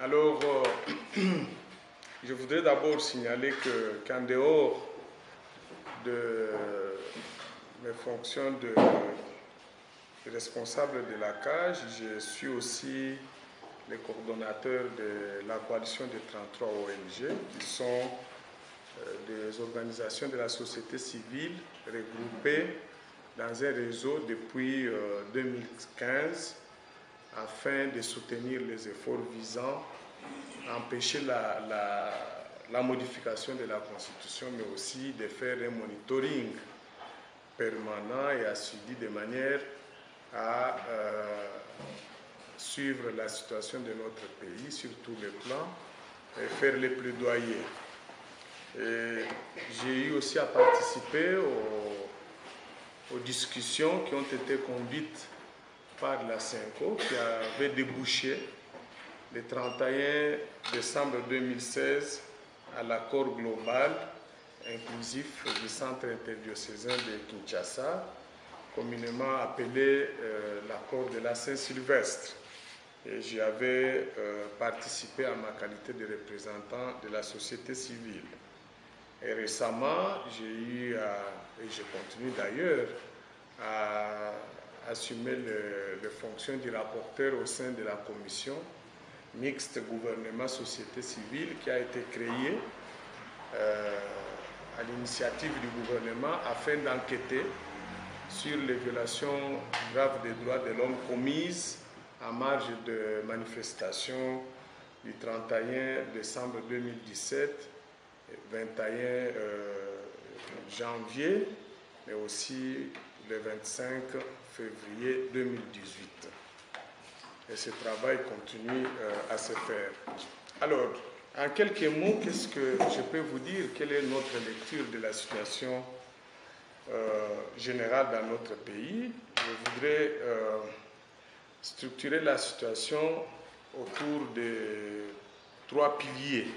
Alors, je voudrais d'abord signaler qu'en dehors de mes fonctions de responsable de la CAGE, je suis aussi le coordonnateur de la coalition des 33 ONG, qui sont des organisations de la société civile regroupées dans un réseau depuis 2015 afin de soutenir les efforts visant à empêcher la modification de la Constitution, mais aussi de faire un monitoring permanent et assidu de manière à suivre la situation de notre pays sur tous les plans et faire les plaidoyers. J'ai eu aussi à participer aux discussions qui ont été conduites par la CENCO, qui avait débouché le 31 décembre 2016 à l'accord global inclusif du Centre interdiocésain de Kinshasa, communément appelé l'accord de la Saint-Sylvestre. Et j'y avais participé à ma qualité de représentant de la société civile. Et récemment, j'ai eu, et je continue d'ailleurs, à assumer les fonctions du rapporteur au sein de la commission mixte gouvernement-société civile qui a été créée à l'initiative du gouvernement afin d'enquêter sur les violations graves des droits de l'homme commises en marge de manifestations du 31 décembre 2017, 21 janvier, mais aussi le 25 février 2018. Et ce travail continue à se faire. Alors, en quelques mots, qu'est-ce que je peux vous dire? Quelle est notre lecture de la situation générale dans notre pays? Je voudrais structurer la situation autour de trois piliers.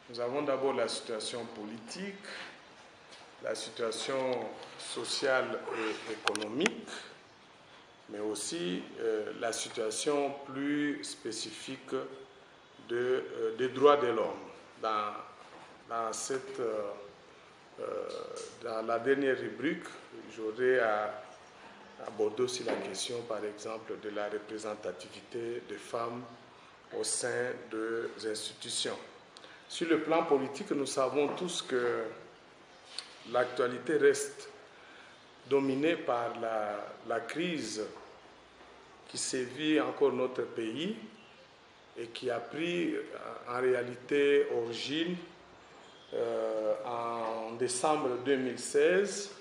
Nous avons d'abord la situation politique, la situation sociale et économique, mais aussi la situation plus spécifique des droits de l'homme. Dans la dernière rubrique, j'aurais à aborder aussi la question, par exemple, de la représentativité des femmes au sein des institutions. Sur le plan politique, nous savons tous que l'actualité reste dominée par la crise qui sévit encore notre pays et qui a pris en réalité origine en décembre 2016,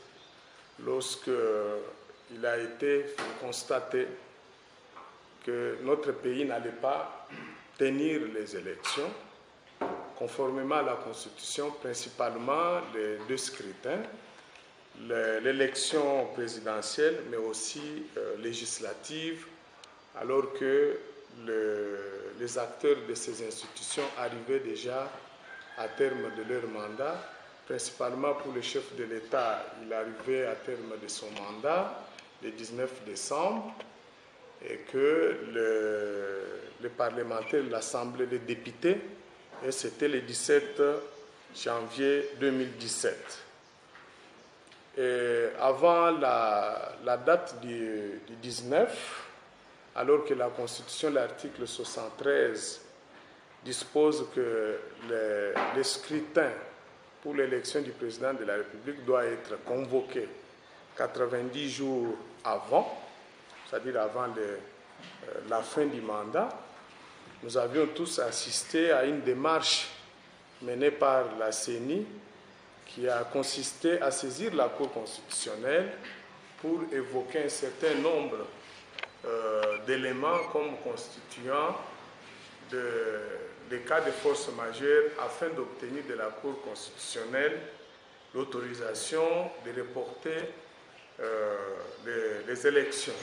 lorsque il a été constaté que notre pays n'allait pas tenir les élections conformément à la Constitution, principalement les deux scrutins, l'élection présidentielle, mais aussi législative, alors que les acteurs de ces institutions arrivaient déjà à terme de leur mandat, principalement pour le chef de l'État. Il arrivait à terme de son mandat le 19 décembre et que les parlementaires de l'Assemblée des députés, et c'était le 17 janvier 2017. Et avant la date du 19, alors que la Constitution, l'article 73, dispose que le scrutin pour l'élection du président de la République doit être convoqué 90 jours avant, c'est-à-dire avant la fin du mandat, nous avions tous assisté à une démarche menée par la CENI qui a consisté à saisir la Cour constitutionnelle pour évoquer un certain nombre d'éléments comme constituant des cas de force majeure afin d'obtenir de la Cour constitutionnelle l'autorisation de reporter les élections.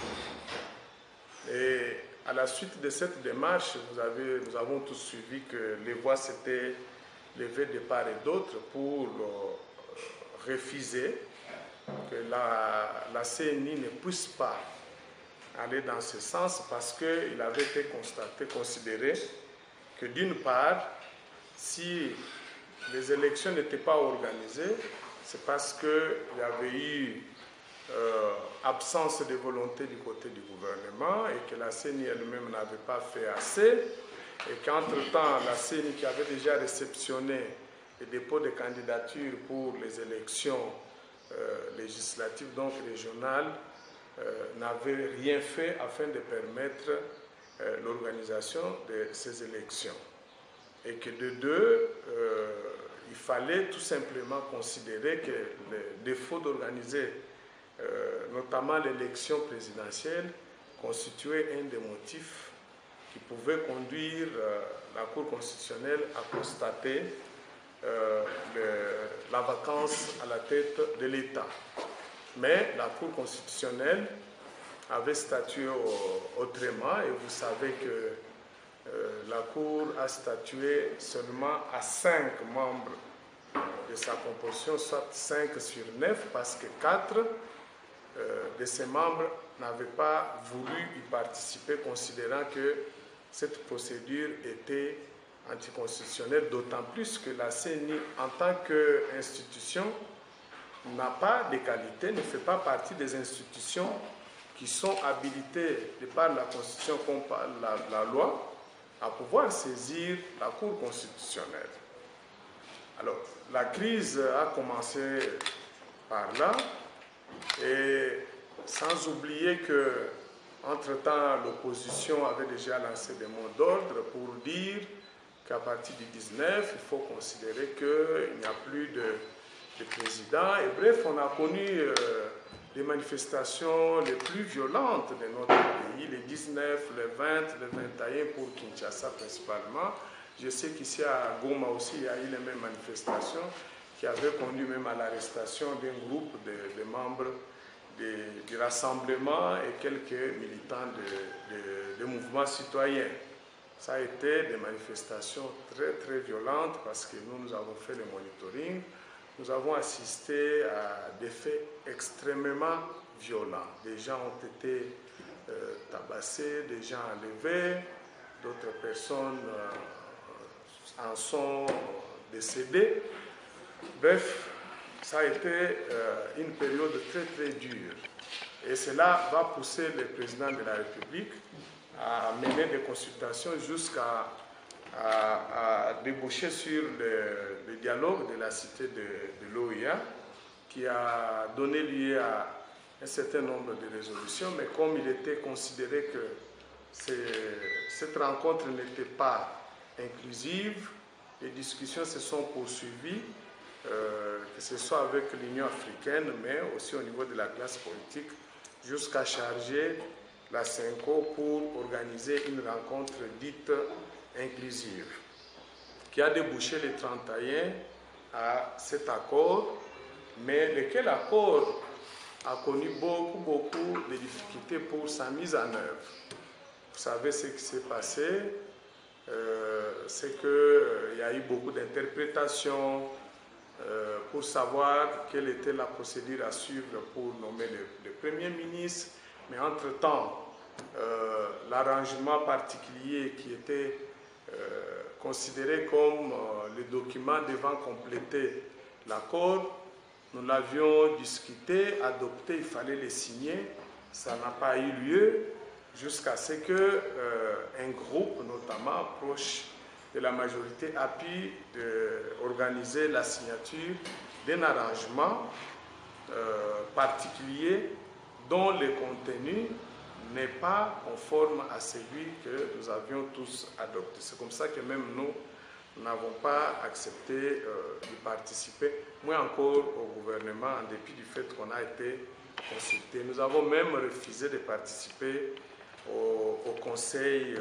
Et à la suite de cette démarche, nous avons tous suivi que les voix s'étaient levées de part et d'autre pour refuser que la CENI ne puisse pas aller dans ce sens parce qu'il avait été considéré que d'une part, si les élections n'étaient pas organisées, c'est parce qu'il y avait eu absence de volonté du côté du gouvernement et que la CENI elle-même n'avait pas fait assez, et qu'entre-temps, la CENI qui avait déjà réceptionné les dépôts de candidatures pour les élections législatives, donc régionales, n'avait rien fait afin de permettre l'organisation de ces élections. Et que de deux, il fallait tout simplement considérer que le défaut d'organiser notamment l'élection présidentielle constituait un des motifs qui pouvait conduire la Cour constitutionnelle à constater la vacance à la tête de l'État. Mais la Cour constitutionnelle avait statué autrement, et vous savez que la Cour a statué seulement à 5 membres de sa composition, soit 5 sur 9, parce que 4 de ces membres n'avaient pas voulu y participer, considérant que cette procédure était anticonstitutionnelle, d'autant plus que la CENI, en tant qu'institution, n'a pas de qualité, ne fait pas partie des institutions qui sont habilitées de par la Constitution comme par la loi à pouvoir saisir la Cour constitutionnelle. Alors, la crise a commencé par là, et sans oublier que, entre-temps, l'opposition avait déjà lancé des mots d'ordre pour dire qu'à partir du 19, il faut considérer qu'il n'y a plus de président. Et bref, on a connu les manifestations les plus violentes de notre pays, les 19, les 20, les 21 pour Kinshasa principalement. Je sais qu'ici à Goma aussi, il y a eu les mêmes manifestations qui avaient conduit même à l'arrestation d'un groupe de membres du rassemblement et quelques militants de mouvements citoyens. Ça a été des manifestations très très violentes parce que nous avons fait le monitoring. Nous avons assisté à des faits extrêmement violents. Des gens ont été tabassés, des gens enlevés, d'autres personnes en sont décédées. Bref, ça a été une période très très dure. Et cela va pousser le président de la République à mener des consultations jusqu'à déboucher sur le dialogue de la cité de l'OIA, qui a donné lieu à un certain nombre de résolutions, mais comme il était considéré que cette rencontre n'était pas inclusive, les discussions se sont poursuivies, que ce soit avec l'Union africaine, mais aussi au niveau de la classe politique, jusqu'à charger la CENCO pour organiser une rencontre dite inclusive, qui a débouché le 31 à cet accord, mais lequel accord a connu beaucoup de difficultés pour sa mise en œuvre. Vous savez ce qui s'est passé, c'est qu'il y a eu beaucoup d'interprétations pour savoir quelle était la procédure à suivre pour nommer le Premier ministre, mais entre-temps, l'arrangement particulier qui était considéré comme le document devant compléter l'accord, nous l'avions discuté, adopté, il fallait le signer, ça n'a pas eu lieu jusqu'à ce qu'un groupe, notamment proche de la majorité, a pu organiser la signature d'un arrangement particulier dont le contenu n'est pas conforme à celui que nous avions tous adopté. C'est comme ça que même nous n'avons pas accepté d'y participer, moins encore au gouvernement, en dépit du fait qu'on a été consulté. Nous avons même refusé de participer au conseil,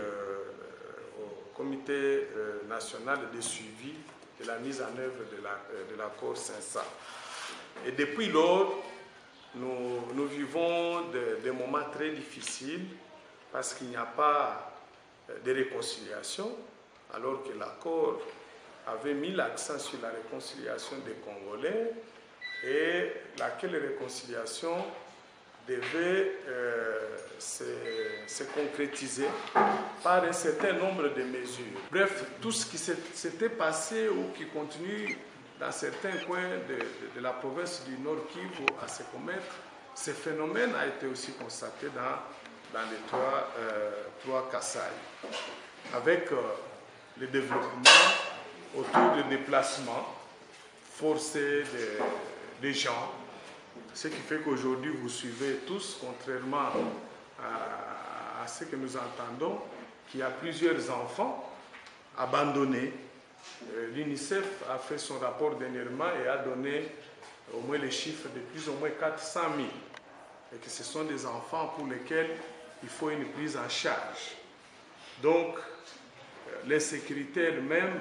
au comité national de suivi de la mise en œuvre de l'accord 500. Et depuis lors, nous vivons des moments très difficiles parce qu'il n'y a pas de réconciliation, alors que l'accord avait mis l'accent sur la réconciliation des Congolais, et laquelle réconciliation devait se concrétiser par un certain nombre de mesures. Bref, tout ce qui s'était passé ou qui continue dans certains coins de la province du Nord Kivu à se commettre, ce phénomène a été aussi constaté dans les trois Kasaï, avec le développement autour du déplacement forcé des gens, ce qui fait qu'aujourd'hui vous suivez tous, contrairement à ce que nous entendons, qu'il y a plusieurs enfants abandonnés. L'UNICEF a fait son rapport dernièrement et a donné au moins les chiffres de plus ou moins 400 000. Et que ce sont des enfants pour lesquels il faut une prise en charge. Donc, l'insécurité elle-même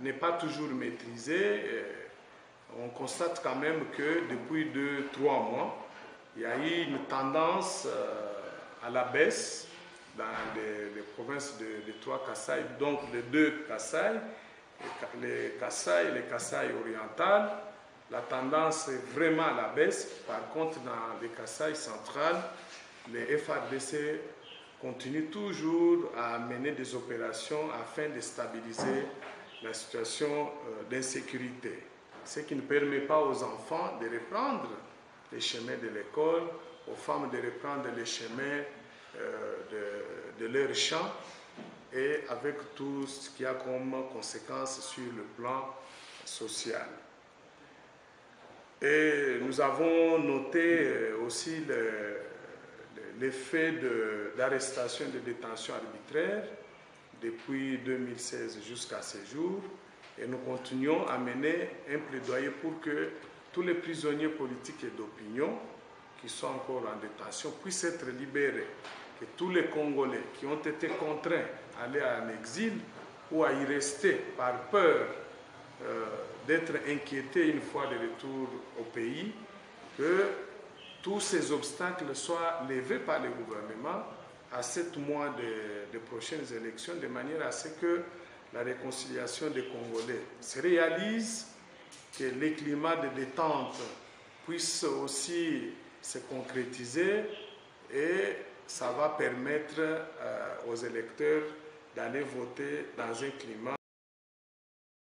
n'est pas toujours maîtrisée. On constate quand même que depuis 2-3 mois, il y a eu une tendance à la baisse dans les provinces de trois Kasaï, donc les 2 Kasaï, les Kasaï orientales. La tendance est vraiment à la baisse. Par contre, dans les Kasaï centrales, les FARDC continuent toujours à mener des opérations afin de stabiliser la situation d'insécurité. Ce qui ne permet pas aux enfants de reprendre les chemins de l'école, aux femmes de reprendre les chemins de leur champ, et avec tout ce qu'il y a comme conséquence sur le plan social. Et nous avons noté aussi l'effet d'arrestation et de détention arbitraire depuis 2016 jusqu'à ce jour. Et nous continuons à mener un plaidoyer pour que tous les prisonniers politiques et d'opinion qui sont encore en détention puissent être libérés. Que tous les Congolais qui ont été contraints à aller en exil ou à y rester par peur d'être inquiétés une fois de retour au pays, que tous ces obstacles soient levés par le gouvernement à 7 mois des prochaines élections, de manière à ce que la réconciliation des Congolais se réalise, que les climats de détente puissent aussi se concrétiser, et ça va permettre aux électeurs d'aller voter dans un climat